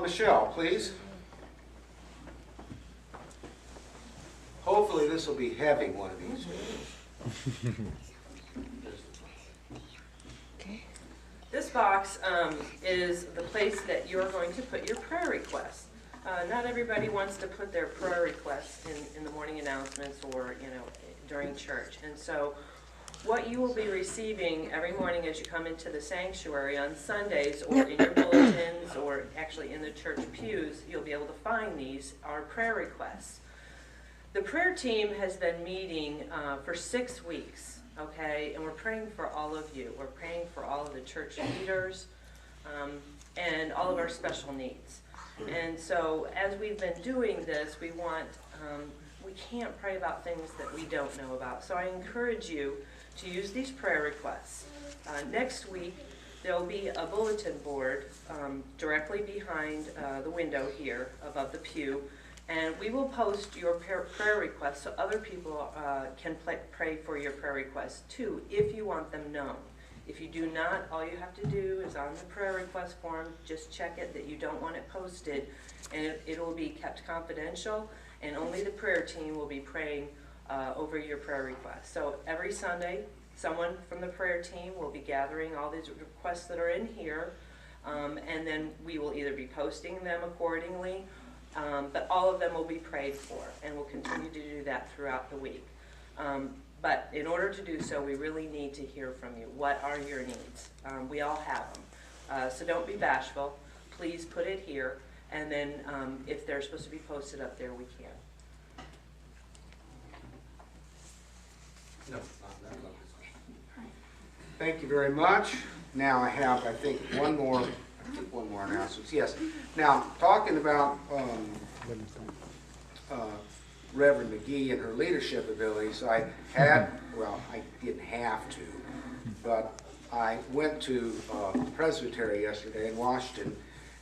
Michelle, please. Hopefully this will be heavy one of these days. This box is the place that you're going to put your prayer requests. Not everybody wants to put their prayer requests in the morning announcements or during church. And so what you will be receiving every morning as you come into the sanctuary on Sundays or in your bulletins or actually in the church pews, you'll be able to find these are prayer requests. The prayer team has been meeting for 6 weeks, okay? And we're praying for all of you. We're praying for all of the church leaders and all of our special needs. And so as we've been doing this, we can't pray about things that we don't know about. So I encourage you to use these prayer requests. Next week, there'll be a bulletin board directly behind the window here above the pew. And we will post your prayer requests so other people can pray for your prayer requests too, if you want them known. If you do not, all you have to do is on the prayer request form, just check it that you don't want it posted, and it will be kept confidential, and only the prayer team will be praying over your prayer requests. So every Sunday, someone from the prayer team will be gathering all these requests that are in here, and then we will either be posting them accordingly, but all of them will be prayed for, and we'll continue to do that throughout the week. But in order to do so, we really need to hear from you. What are your needs? We all have them. So don't be bashful. Please put it here, and then if they're supposed to be posted up there, we can. No, thank you very much. Now I have, I think, one more announcement. Yes. Now, talking about Reverend McGee and her leadership abilities, I didn't have to, but I went to Presbytery yesterday in Washington,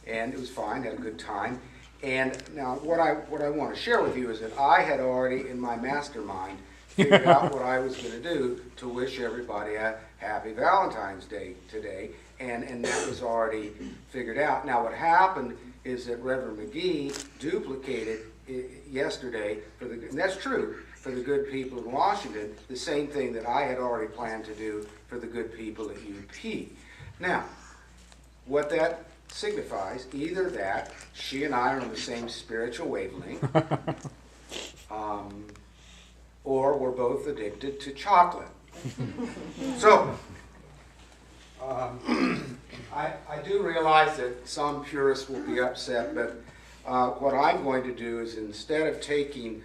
and it was fine, had a good time. And now what I want to share with you is that I had already, in my mastermind, figured out what I was going to do to wish everybody a happy Valentine's Day today, and that was already figured out. Now what happened is that Reverend McGee duplicated yesterday, and that's true, for the good people in Washington, the same thing that I had already planned to do for the good people at UP. Now, what that signifies, either that she and I are on the same spiritual wavelength, or we're both addicted to chocolate. So, I do realize that some purists will be upset, but what I'm going to do is, instead of taking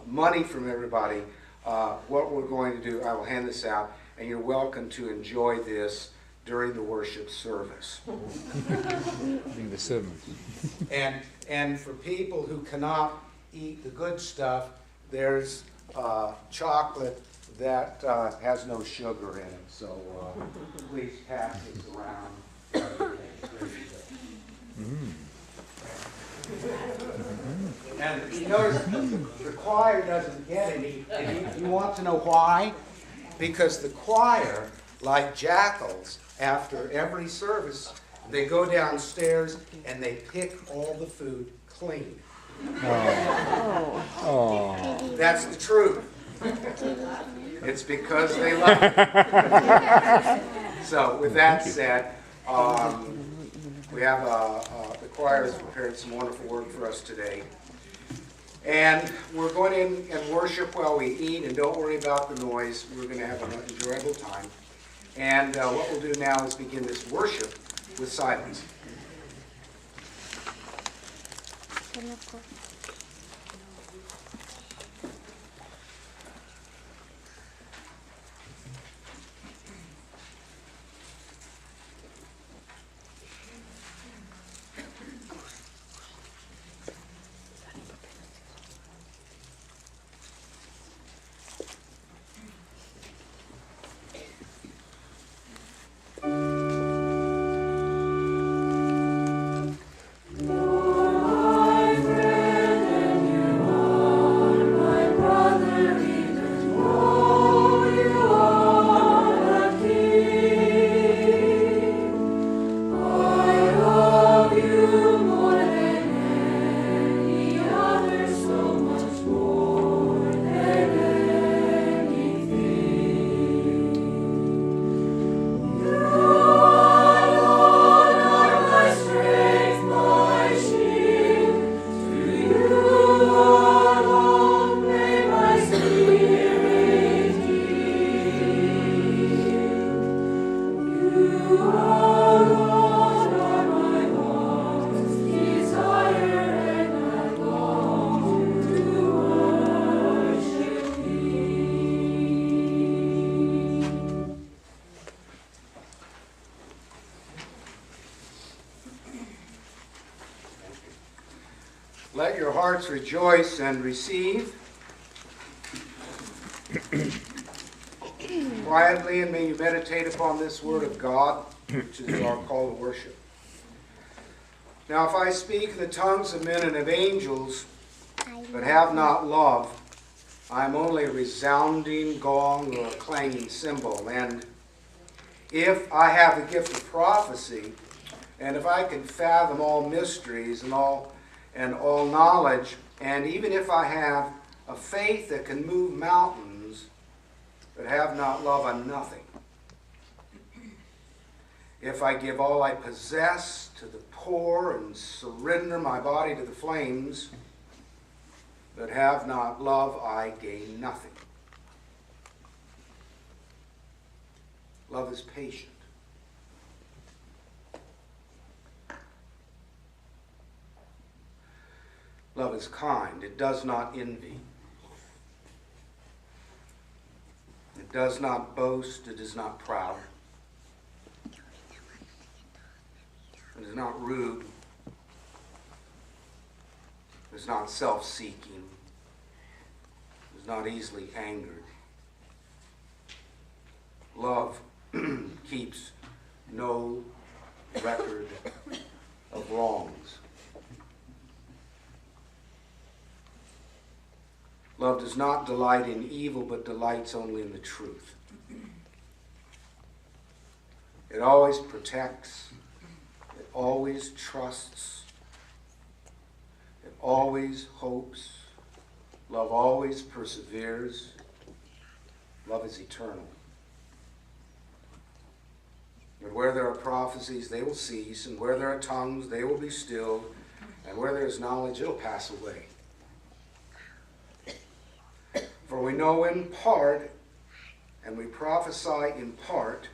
money from everybody, what we're going to do, I will hand this out, and you're welcome to enjoy this during the worship service. During the sermon. And for people who cannot eat the good stuff, there's chocolate that has no sugar in it. So please pass this around. And you notice the choir doesn't get any. And you want to know why? Because the choir, like jackals, after every service, they go downstairs and they pick all the food clean. Oh. That's the truth. It's because they love it. So with that said, we have the choir has prepared some wonderful work for us today. And we're going in and worship while we eat, and don't worry about the noise. We're going to have an enjoyable time. And what we'll do now is begin this worship with silence. Lord, my friend. Let your hearts rejoice and receive. Quietly, and may you meditate upon this word of God, which is our call to worship. Now, if I speak in the tongues of men and of angels, but have not love, I am only a resounding gong or a clanging cymbal. And if I have the gift of prophecy, and if I can fathom all mysteries and all knowledge, and even if I have a faith that can move mountains, but have not love, I'm nothing. If I give all I possess to the poor and surrender my body to the flames, but have not love, I gain nothing. Love is patient. Love is kind. It does not envy. It does not boast. It is not proud. It is not rude. It is not self-seeking. It is not easily angered. Love keeps no record of wrongs. Love does not delight in evil, but delights only in the truth. It always protects. It always trusts. It always hopes. Love always perseveres. Love is eternal. But where there are prophecies, they will cease, and where there are tongues, they will be stilled, and where there is knowledge, it'll pass away. For we know in part, and we prophesy in part,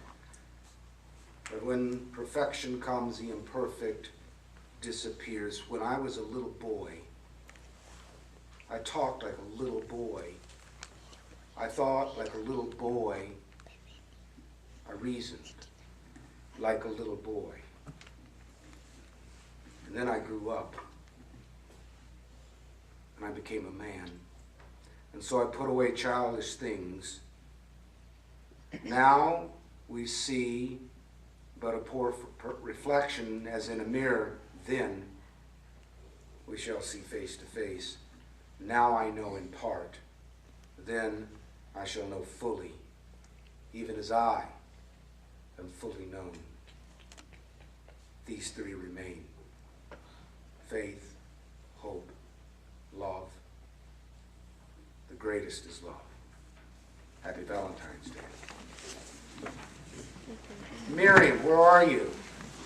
but when perfection comes, the imperfect disappears. When I was a little boy, I talked like a little boy. I thought like a little boy. I reasoned like a little boy. And then I grew up, and I became a man. And so I put away childish things. Now we see but a poor reflection as in a mirror. Then we shall see face to face. Now I know in part. Then I shall know fully, even as I am fully known. These three remain: faith, hope, love. The greatest is love. Happy Valentine's Day. Miriam, where are you?